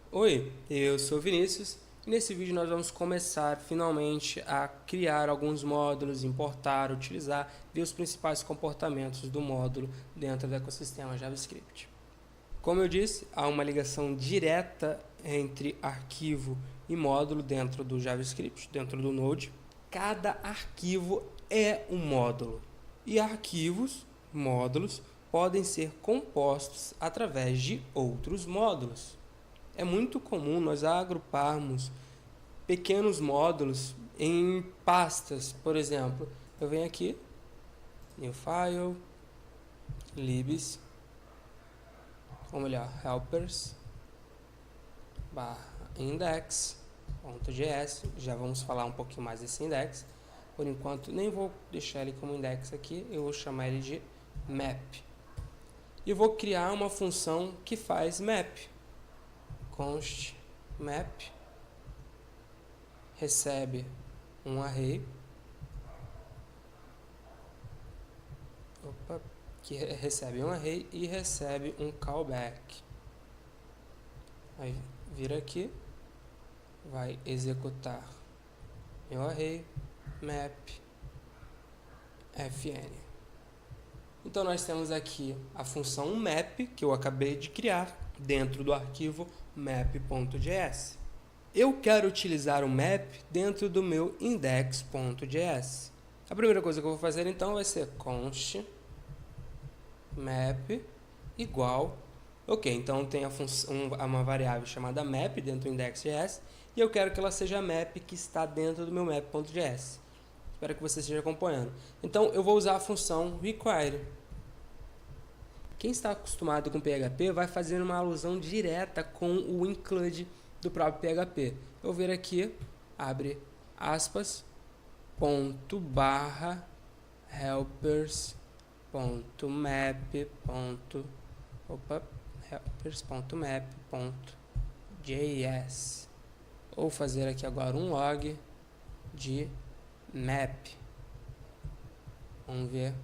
Oi, eu sou Vinícius e nesse vídeo nós vamos começar finalmente a criar alguns módulos, importar, utilizar, ver os principais comportamentos do módulo dentro do ecossistema JavaScript. Como eu disse, há uma ligação direta entre arquivo e módulo dentro do JavaScript, dentro do Node. Cada arquivo é um módulo e arquivos, módulos, podem ser compostos através de outros módulos. É muito comum nós agruparmos pequenos módulos em pastas. Por exemplo, eu venho aqui, new file, libs, ou melhor, helpers, index.js. Já vamos falar um pouquinho mais desse index. Por enquanto, nem vou deixar ele como index aqui, eu vou chamar ele de map. E vou criar uma função que faz map. Const map recebe um array que recebe um array e recebe um callback. Aí vira aqui, vai executar meu array map fn. Então nós temos aqui a função map que eu acabei de criar dentro do arquivo map.js. Eu quero utilizar o map dentro do meu index.js. A primeira coisa que eu vou fazer então vai ser const map igual. Ok, então tem uma variável chamada map dentro do index.js e eu quero que ela seja a map que está dentro do meu map.js. Espero que você esteja acompanhando. Então eu vou usar a função require. Quem está acostumado com PHP vai fazer uma alusão direta com o include do próprio PHP. Eu vou vir aqui, abre aspas, ponto barra helpers ponto map ponto helpers.map.js. Vou fazer aqui agora um log de map. Vamos ver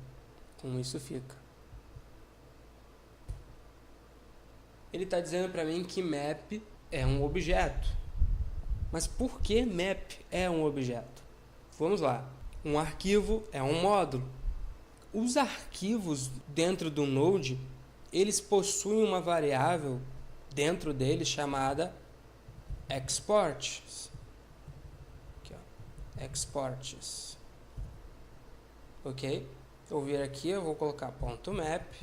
como isso fica. Ele está dizendo para mim que map é um objeto. Mas por que map é um objeto? Vamos lá. Um arquivo é um módulo. Os arquivos dentro do Node, eles possuem uma variável dentro deles chamada exports. Aqui, ó. Exports. Ok? Eu vou vir aqui, eu vou colocar .map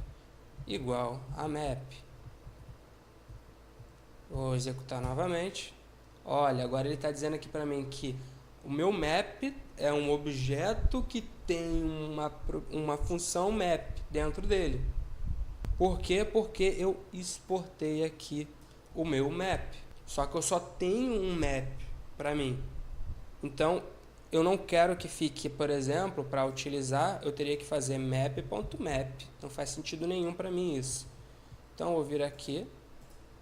igual a map. Vou executar novamente. Olha, agora ele está dizendo aqui para mim que o meu map é um objeto que tem uma função map dentro dele. Por quê? Porque eu exportei aqui o meu map. Só que eu só tenho um map para mim. Então, eu não quero que fique, por exemplo, para utilizar, eu teria que fazer map.map. Não faz sentido nenhum para mim isso. Então, eu vou vir aqui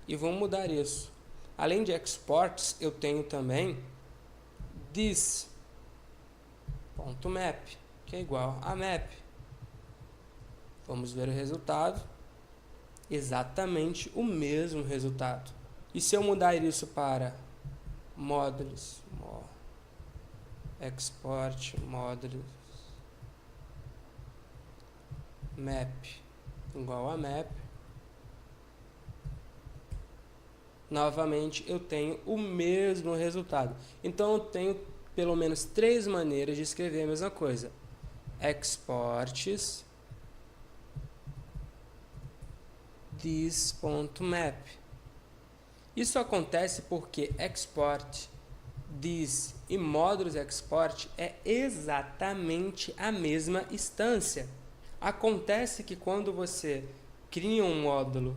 e vou mudar isso. Além de exports, eu tenho também this.map, que é igual a map. Vamos ver o resultado. Exatamente o mesmo resultado. E se eu mudar isso para modules, export modules map igual a map, novamente eu tenho o mesmo resultado. Então eu tenho pelo menos 3 maneiras de escrever a mesma coisa. Exports this.map. Isso acontece porque export this e módulos export é exatamente a mesma instância. Acontece que quando você cria um módulo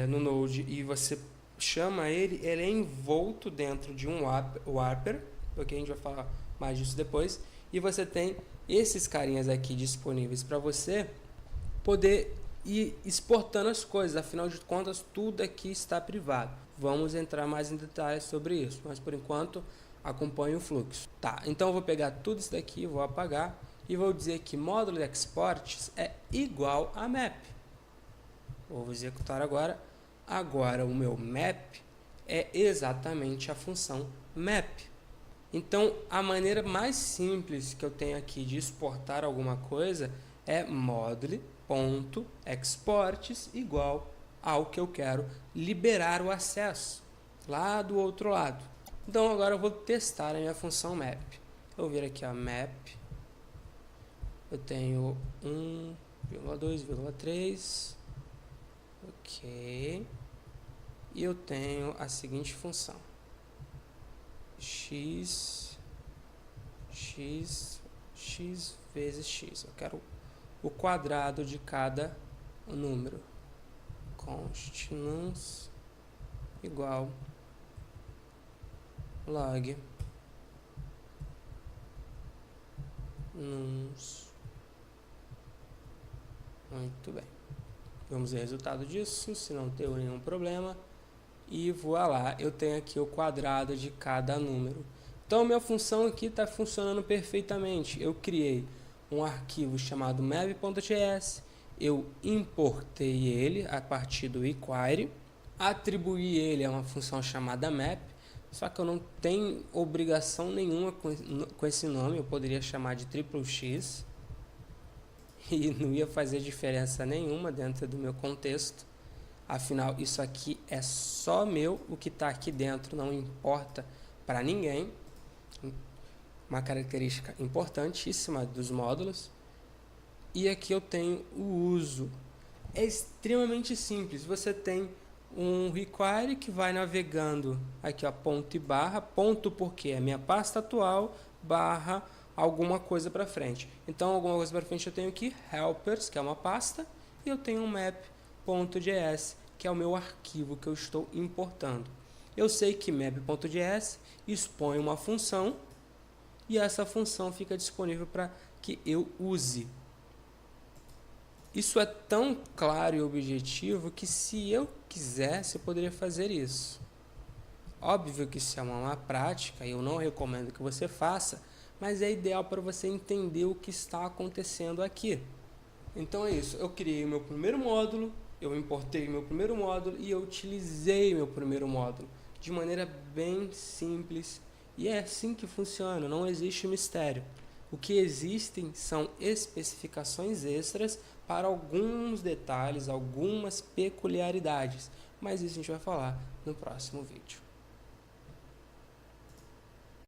no Node e você chama ele é envolto dentro de um wrapper, ok? A gente vai falar mais disso depois. E você tem esses carinhas aqui disponíveis para você poder ir exportando as coisas. Afinal de contas, tudo aqui está privado. Vamos entrar mais em detalhes sobre isso, mas por enquanto acompanhe o fluxo. Tá, então eu vou pegar tudo isso daqui, vou apagar e vou dizer que módulo exports é igual a map. Vou executar agora. Agora o meu map é exatamente a função map. Então, a maneira mais simples que eu tenho aqui de exportar alguma coisa é module.exports igual ao que eu quero liberar o acesso lá do outro lado. Então, agora eu vou testar a minha função map. Eu vou vir aqui a map. Eu tenho 1,2,3. Ok. E eu tenho a seguinte função. x vezes x. Eu quero o quadrado de cada número. Const nums igual log nums. Muito bem. Vamos ver o resultado disso, se não deu nenhum problema. E voilá, eu tenho aqui o quadrado de cada número. Então, minha função aqui está funcionando perfeitamente. Eu criei um arquivo chamado map.js, eu importei ele a partir do eQuery, atribuí ele a uma função chamada map, só que eu não tenho obrigação nenhuma com esse nome, eu poderia chamar de XXX, e não ia fazer diferença nenhuma dentro do meu contexto. Afinal, isso aqui é só meu, o que está aqui dentro não importa para ninguém. Uma característica importantíssima dos módulos. E aqui eu tenho o uso. É extremamente simples. Você tem um require que vai navegando aqui, ó, ponto e barra. Ponto porque é minha pasta atual, barra alguma coisa para frente. Então, alguma coisa para frente eu tenho aqui helpers, que é uma pasta, e eu tenho um map.js, que é o meu arquivo que eu estou importando. Eu sei que map.js expõe uma função e essa função fica disponível para que eu use. Isso é tão claro e objetivo que, se eu quisesse, eu poderia fazer isso. Óbvio que isso é uma má prática e eu não recomendo que você faça, mas é ideal para você entender o que está acontecendo aqui. Então é isso, eu criei o meu primeiro módulo, eu importei o meu primeiro módulo e eu utilizei o meu primeiro módulo de maneira bem simples. E é assim que funciona, não existe mistério. O que existem são especificações extras para alguns detalhes, algumas peculiaridades, mas isso a gente vai falar no próximo vídeo.